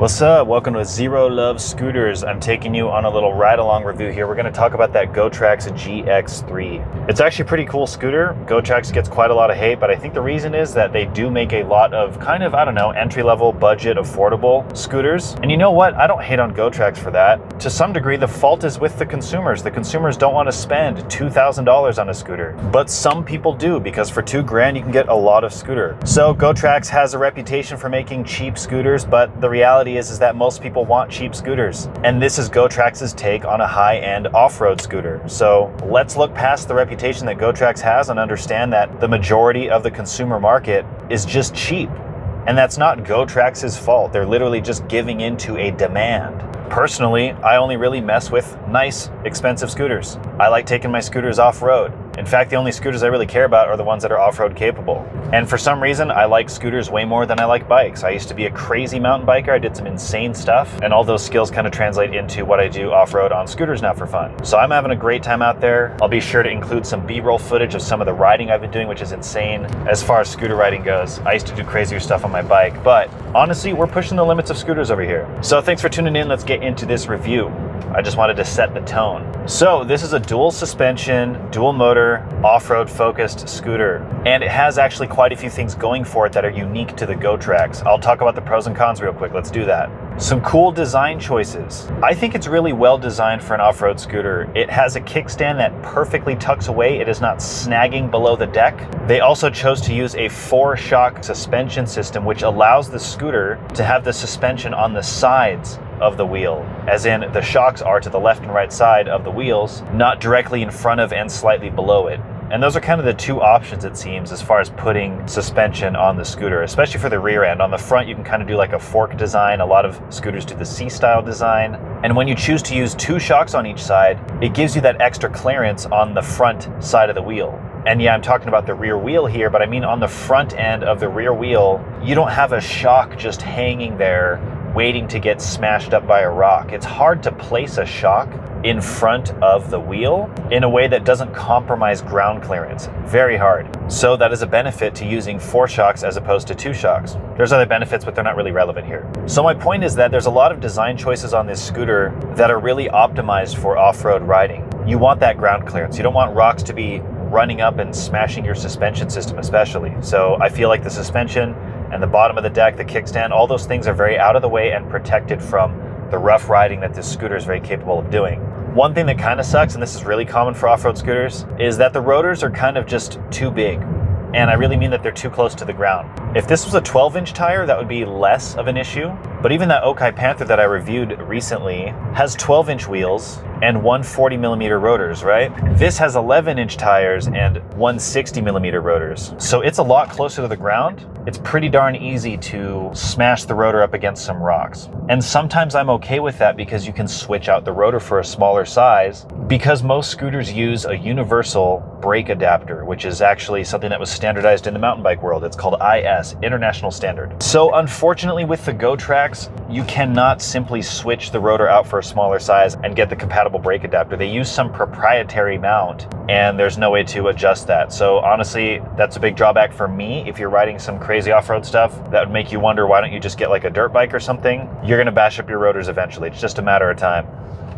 What's up? Welcome to ZeroLove Scooters. I'm taking you on a little ride-along review here. We're going to talk about that GoTrax GX3. It's actually a pretty cool scooter. GoTrax gets quite a lot of hate, but I think the reason is that they do make a lot of kind of, entry-level, budget, affordable scooters. And you know what? I don't hate on GoTrax for that. To some degree, the fault is with the consumers. The consumers don't want to spend $2,000 on a scooter, but some people do, because for $2,000 you can get a lot of scooter. So GoTrax has a reputation for making cheap scooters, but the reality is that most people want cheap scooters. And this is GoTrax's take on a high-end off-road scooter. So let's look past the reputation that GoTrax has and understand that the majority of the consumer market is just cheap. And that's not GoTrax's fault. They're literally just giving into a demand. Personally, I only really mess with nice, expensive scooters. I like taking my scooters off-road. In fact, the only scooters I really care about are the ones that are off-road capable. And for some reason, I like scooters way more than I like bikes. I used to be a crazy mountain biker. I did some insane stuff, and all those skills kind of translate into what I do off-road on scooters now for fun. So I'm having a great time out there. I'll be sure to include some B-roll footage of some of the riding I've been doing, which is insane as far as scooter riding goes. I used to do crazier stuff on my bike, but honestly, we're pushing the limits of scooters over here. So thanks for tuning in. Let's get into this review. I just wanted to set the tone. So this is a dual suspension, dual motor, off-road focused scooter. And it has actually quite a few things going for it that are unique to the GoTrax. I'll talk about the pros and cons real quick. Let's do that. Some cool design choices. I think it's really well designed for an off-road scooter. It has a kickstand that perfectly tucks away. It is not snagging below the deck. They also chose to use a 4-shock suspension system, which allows the scooter to have the suspension on the sides of the wheel, as in the shocks are to the left and right side of the wheels, not directly in front of and slightly below it. And those are kind of the two options, it seems, as far as putting suspension on the scooter, especially for the rear end. On the front, you can kind of do like a fork design. A lot of scooters do the C-style design. And when you choose to use 2 shocks on each side, it gives you that extra clearance on the front side of the wheel. And yeah, I'm talking about the rear wheel here, but I mean on the front end of the rear wheel, you don't have a shock just hanging there waiting to get smashed up by a rock. It's hard to place a shock in front of the wheel in a way that doesn't compromise ground clearance. Very hard. So that is a benefit to using 4 shocks as opposed to 2 shocks. There's other benefits, but they're not really relevant here. So my point is that there's a lot of design choices on this scooter that are really optimized for off-road riding. You want that ground clearance. You don't want rocks to be running up and smashing your suspension system especially. So I feel like the suspension and the bottom of the deck, the kickstand, all those things are very out of the way and protected from the rough riding that this scooter is very capable of doing. One thing that kind of sucks, and this is really common for off-road scooters, is that the rotors are kind of just too big. And I really mean that they're too close to the ground. If this was a 12-inch tire, that would be less of an issue. But even that 𝐋𝐚𝐰 Panther that I reviewed recently has 12-inch wheels and 140mm rotors, right? This has 11-inch tires and 160mm rotors. So it's a lot closer to the ground. It's pretty darn easy to smash the rotor up against some rocks. And sometimes I'm okay with that because you can switch out the rotor for a smaller size, because most scooters use a universal brake adapter, which is actually something that was standardized in the mountain bike world. It's called IS, International Standard. So unfortunately with the GoTrax, you cannot simply switch the rotor out for a smaller size and get the compatible brake adapter. They use some proprietary mount, and there's no way to adjust that. So honestly, that's a big drawback for me. If you're riding some crazy off-road stuff, that would make you wonder, why don't you just get like a dirt bike or something? You're gonna bash up your rotors eventually. It's just a matter of time.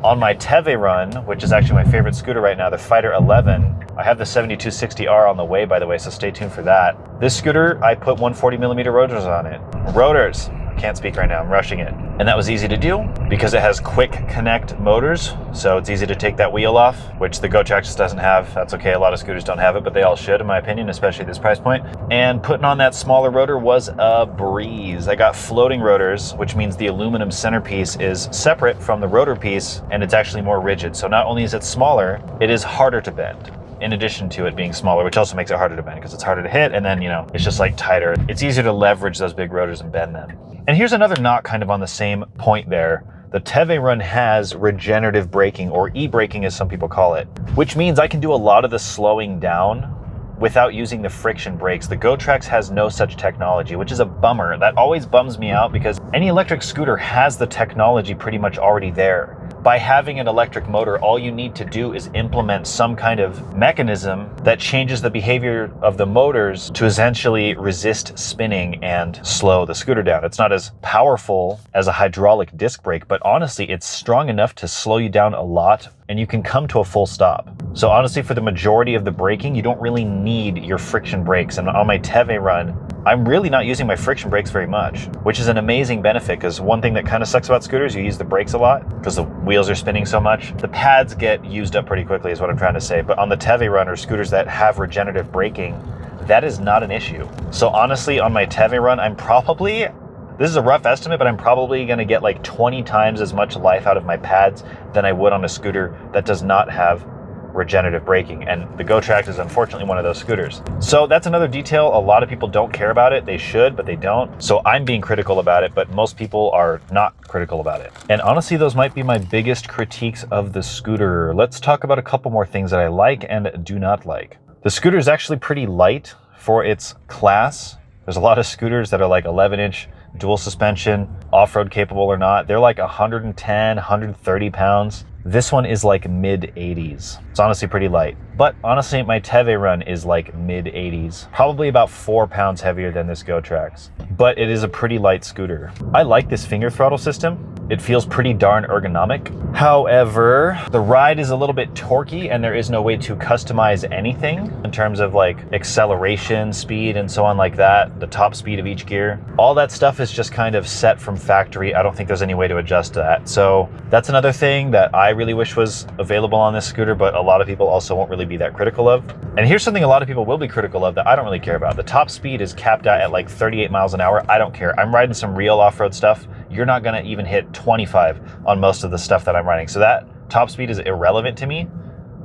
On my Teve run, which is actually my favorite scooter right now, the Fighter 11, I have the 7260R on the way, by the way, so stay tuned for that. This scooter, I put 140mm rotors on it. Rotors. Can't speak right now, I'm rushing it. And that was easy to do because it has quick connect motors, so it's easy to take that wheel off, which the GoTrax doesn't have. That's okay, a lot of scooters don't have it, but they all should in my opinion, especially at this price point. And putting on that smaller rotor was a breeze. I got floating rotors, which means the aluminum centerpiece is separate from the rotor piece, and it's actually more rigid. So not only is it smaller, it is harder to bend, in addition to it being smaller, which also makes it harder to bend because it's harder to hit, and then, it's just like tighter. It's easier to leverage those big rotors and bend them. And here's another knot kind of on the same point there. The Teve run has regenerative braking, or e-braking as some people call it, which means I can do a lot of the slowing down without using the friction brakes. The GoTrax has no such technology, which is a bummer. That always bums me out because any electric scooter has the technology pretty much already there. By having an electric motor, all you need to do is implement some kind of mechanism that changes the behavior of the motors to essentially resist spinning and slow the scooter down. It's not as powerful as a hydraulic disc brake, but honestly, it's strong enough to slow you down a lot and you can come to a full stop. So honestly, for the majority of the braking, you don't really need your friction brakes. And on my 𝐷𝐻𝐻 run, I'm really not using my friction brakes very much, which is an amazing benefit, because one thing that kind of sucks about scooters, you use the brakes a lot because the wheels are spinning so much. The pads get used up pretty quickly is what I'm trying to say. But on the 𝐷𝐻𝐻 run or scooters that have regenerative braking, that is not an issue. So honestly, on my 𝐷𝐻𝐻 run, I'm probably, this is a rough estimate, but I'm probably going to get like 20 times as much life out of my pads than I would on a scooter that does not have regenerative braking, and the GoTrax is unfortunately one of those scooters. So that's another detail. A lot of people don't care about it. They should, but they don't. So I'm being critical about it, but most people are not critical about it. And honestly, those might be my biggest critiques of the scooter. Let's talk about a couple more things that I like and do not like. The scooter is actually pretty light for its class. There's a lot of scooters that are like 11-inch dual suspension, off-road capable or not. They're like 110, 130 pounds. This one is like mid-80s. It's honestly pretty light. But honestly, my 𝐷𝐻𝐻 run is like mid-80s. Probably about 4 pounds heavier than this GoTrax. But it is a pretty light scooter. I like this finger throttle system. It feels pretty darn ergonomic. However, the ride is a little bit torquey and there is no way to customize anything in terms of like acceleration, speed, and so on like that, the top speed of each gear. All that stuff is just kind of set from factory. I don't think there's any way to adjust to that. So that's another thing that I really wish was available on this scooter, but a lot of people also won't really be that critical of. And here's something a lot of people will be critical of that I don't really care about. The top speed is capped out at like 38 miles an hour. I don't care. I'm riding some real off-road stuff. You're not gonna even hit 25 on most of the stuff that I'm riding. So that top speed is irrelevant to me,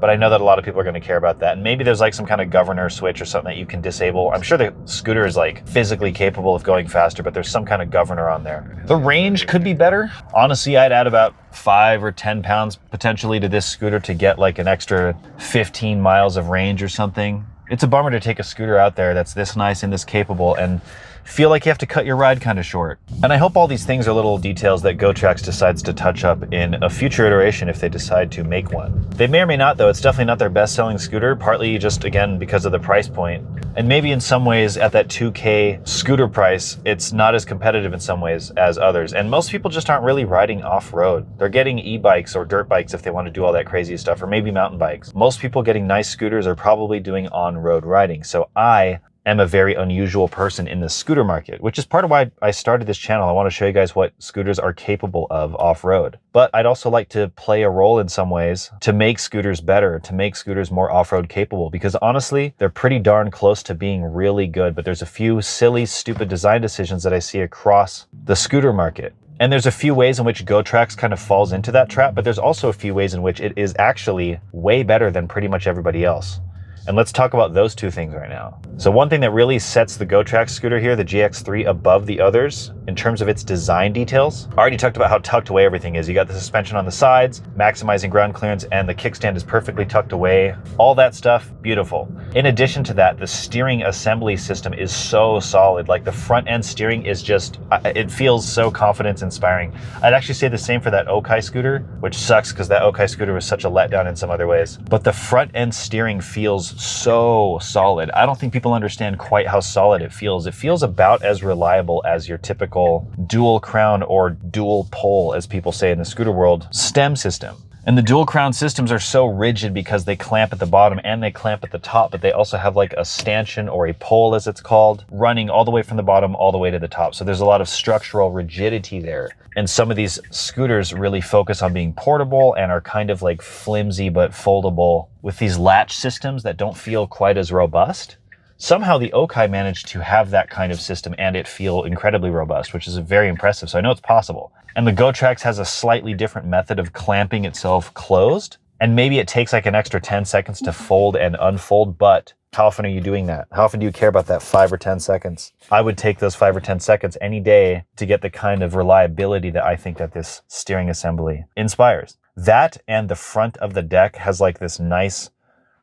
but I know that a lot of people are gonna care about that. And maybe there's like some kind of governor switch or something that you can disable. I'm sure the scooter is like physically capable of going faster, but there's some kind of governor on there. The range could be better. Honestly, I'd add about 5 or 10 pounds potentially to this scooter to get like an extra 15 miles of range or something. It's a bummer to take a scooter out there that's this nice and this capable and feel like you have to cut your ride kind of short. And I hope all these things are little details that GoTrax decides to touch up in a future iteration if they decide to make one. They may or may not though. It's definitely not their best selling scooter, partly just again because of the price point. And maybe in some ways at that 2K scooter price, it's not as competitive in some ways as others. And most people just aren't really riding off-road. They're getting e-bikes or dirt bikes if they want to do all that crazy stuff, or maybe mountain bikes. Most people getting nice scooters are probably doing on-road riding. So I am a very unusual person in the scooter market, which is part of why I started this channel. I want to show you guys what scooters are capable of off-road. But I'd also like to play a role in some ways to make scooters better, to make scooters more off-road capable, because honestly, they're pretty darn close to being really good. But there's a few silly, stupid design decisions that I see across the scooter market. And there's a few ways in which GoTrax kind of falls into that trap, but there's also a few ways in which it is actually way better than pretty much everybody else. And let's talk about those two things right now. So one thing that really sets the GoTrax scooter here, the GX3, above the others in terms of its design details. I already talked about how tucked away everything is. You got the suspension on the sides, maximizing ground clearance, and the kickstand is perfectly tucked away. All that stuff, beautiful. In addition to that, the steering assembly system is so solid. Like the front end steering is just, it feels so confidence inspiring. I'd actually say the same for that 𝐋𝐚𝐰 scooter, which sucks because that 𝐋𝐚𝐰 scooter was such a letdown in some other ways. But the front end steering feels so solid. I don't think people understand quite how solid it feels. It feels about as reliable as your typical dual crown or dual pole, as people say in the scooter world, stem system. And the dual crown systems are so rigid because they clamp at the bottom and they clamp at the top, but they also have like a stanchion or a pole, as it's called, running all the way from the bottom all the way to the top. So there's a lot of structural rigidity there. And some of these scooters really focus on being portable and are kind of like flimsy but foldable with these latch systems that don't feel quite as robust. Somehow the 𝐋𝐚𝐰 managed to have that kind of system and it feel incredibly robust, which is very impressive. So I know it's possible. And the GoTrax has a slightly different method of clamping itself closed. And maybe it takes like an extra 10 seconds to fold and unfold, but how often are you doing that? How often do you care about that 5 or 10 seconds? I would take those 5 or 10 seconds any day to get the kind of reliability that I think that this steering assembly inspires. That and the front of the deck has like this nice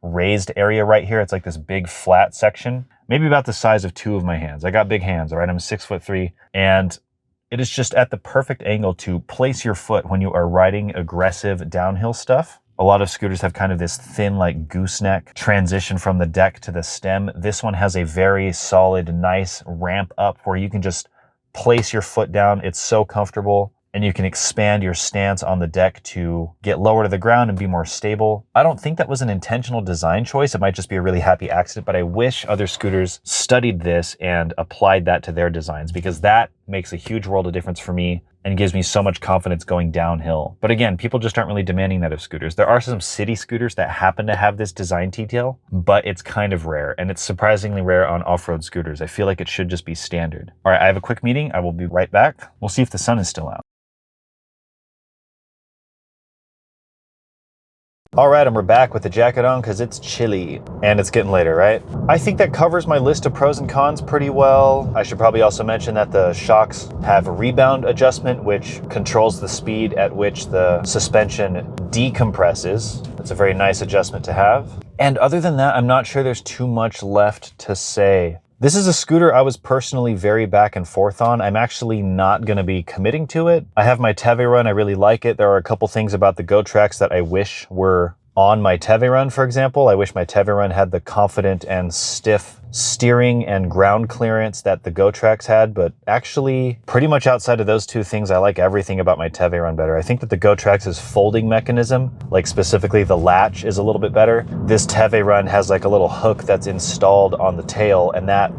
raised area right here. It's like this big flat section, maybe about the size of 2 of my hands. I got big hands, all right? I'm 6'3", and It is just at the perfect angle to place your foot when you are riding aggressive downhill stuff. A lot of scooters have kind of this thin, like gooseneck transition from the deck to the stem. This one has a very solid, nice ramp up where you can just place your foot down. It's so comfortable, and you can expand your stance on the deck to get lower to the ground and be more stable. I don't think that was an intentional design choice. It might just be a really happy accident, but I wish other scooters studied this and applied that to their designs, because that makes a huge world of difference for me and gives me so much confidence going downhill. But again, people just aren't really demanding that of scooters. There are some city scooters that happen to have this design detail, but it's kind of rare, and it's surprisingly rare on off-road scooters. I feel like it should just be standard. All right, I have a quick meeting. I will be right back. We'll see if the sun is still out. All right, and we're back with the jacket on because it's chilly and it's getting later, right? I think that covers my list of pros and cons pretty well. I should probably also mention that the shocks have a rebound adjustment, which controls the speed at which the suspension decompresses. It's a very nice adjustment to have. And other than that, I'm not sure there's too much left to say. This is a scooter I was personally very back and forth on. I'm actually not going to be committing to it. I have my Teverun. I really like it. There are a couple things about the GoTrax that I wish were on my Teverun, for example. I wish my Teverun had the confident and stiff steering and ground clearance that the GoTrax had, but actually pretty much outside of those two things, I like everything about my Teverun better. I think that the GoTrax's folding mechanism, like specifically the latch, is a little bit better. This Teverun has like a little hook that's installed on the tail, and that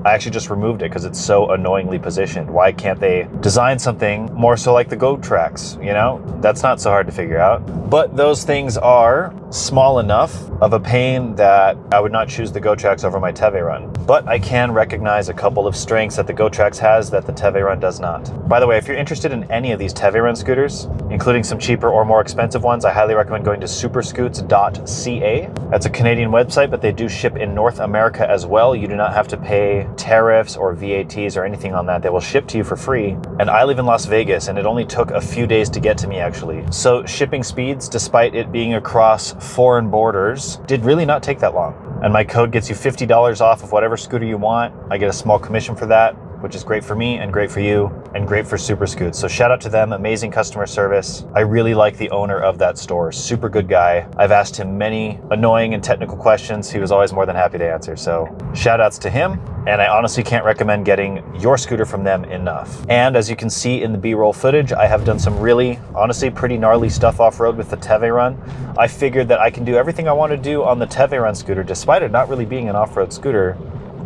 I actually just removed it because it's so annoyingly positioned. Why can't they design something more so like the GoTrax, you know? That's not so hard to figure out. But those things are small enough of a pain that I would not choose the GoTrax over my Teverun. But I can recognize a couple of strengths that the GoTrax has that the Teverun does not. By the way, if you're interested in any of these Teverun scooters, including some cheaper or more expensive ones, I highly recommend going to superscoots.ca. That's a Canadian website, but they do ship in North America as well. You do not have to pay tariffs or VATs or anything on that. They will ship to you for free. And I live in Las Vegas, and it only took a few days to get to me, actually. So shipping speeds, despite it being across foreign borders, did really not take that long. And my code gets you $50 off of whatever scooter you want. I get a small commission for that, which is great for me and great for you and great for Super Scoots. So shout out to them, amazing customer service. I really like the owner of that store, super good guy. I've asked him many annoying and technical questions. He was always more than happy to answer. So shout outs to him. And I honestly can't recommend getting your scooter from them enough. And as you can see in the B-roll footage, I have done some really, honestly, pretty gnarly stuff off-road with the Teverun. I figured that I can do everything I want to do on the Teverun scooter, despite it not really being an off-road scooter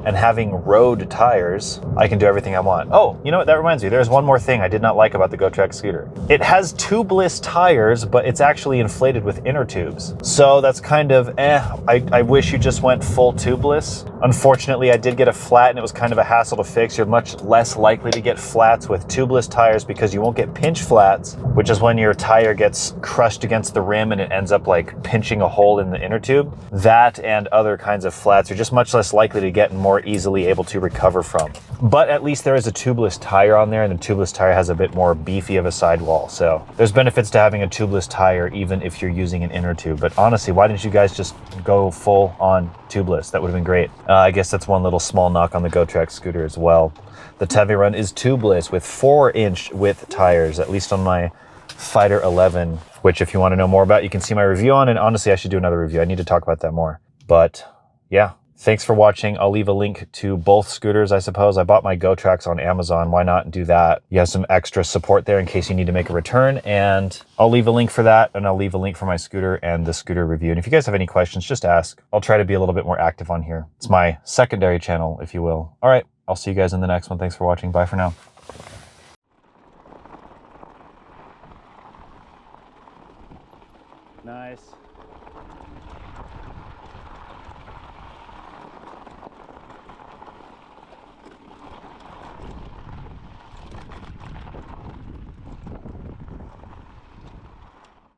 and having road tires. I can do everything I want. Oh, you know what? That reminds me. There's one more thing I did not like about the GoTrax scooter. It has tubeless tires, but it's actually inflated with inner tubes. So that's kind of I wish you just went full tubeless. Unfortunately, I did get a flat, and it was kind of a hassle to fix. You're much less likely to get flats with tubeless tires because you won't get pinch flats, which is when your tire gets crushed against the rim and it ends up like pinching a hole in the inner tube. That and other kinds of flats are just much less likely to get and more easily able to recover from. But at least there is a tubeless tire on there, and the tubeless tire has a bit more beefy of a sidewall. So there's benefits to having a tubeless tire even if you're using an inner tube. But honestly, why didn't you guys just go full on tubeless? That would have been great. I guess that's one little small knock on the GoTrax scooter as well. The Teverun is tubeless with 4-inch width tires, at least on my Fighter 11, which if you want to know more about, you can see my review on. And honestly, I should do another review. I need to talk about that more. But yeah. Thanks for watching. I'll leave a link to both scooters, I suppose. I bought my GoTrax on Amazon. Why not do that? You have some extra support there in case you need to make a return. And I'll leave a link for that, and I'll leave a link for my scooter and the scooter review. And if you guys have any questions, just ask. I'll try to be a little bit more active on here. It's my secondary channel, if you will. All right, I'll see you guys in the next one. Thanks for watching. Bye for now. Nice.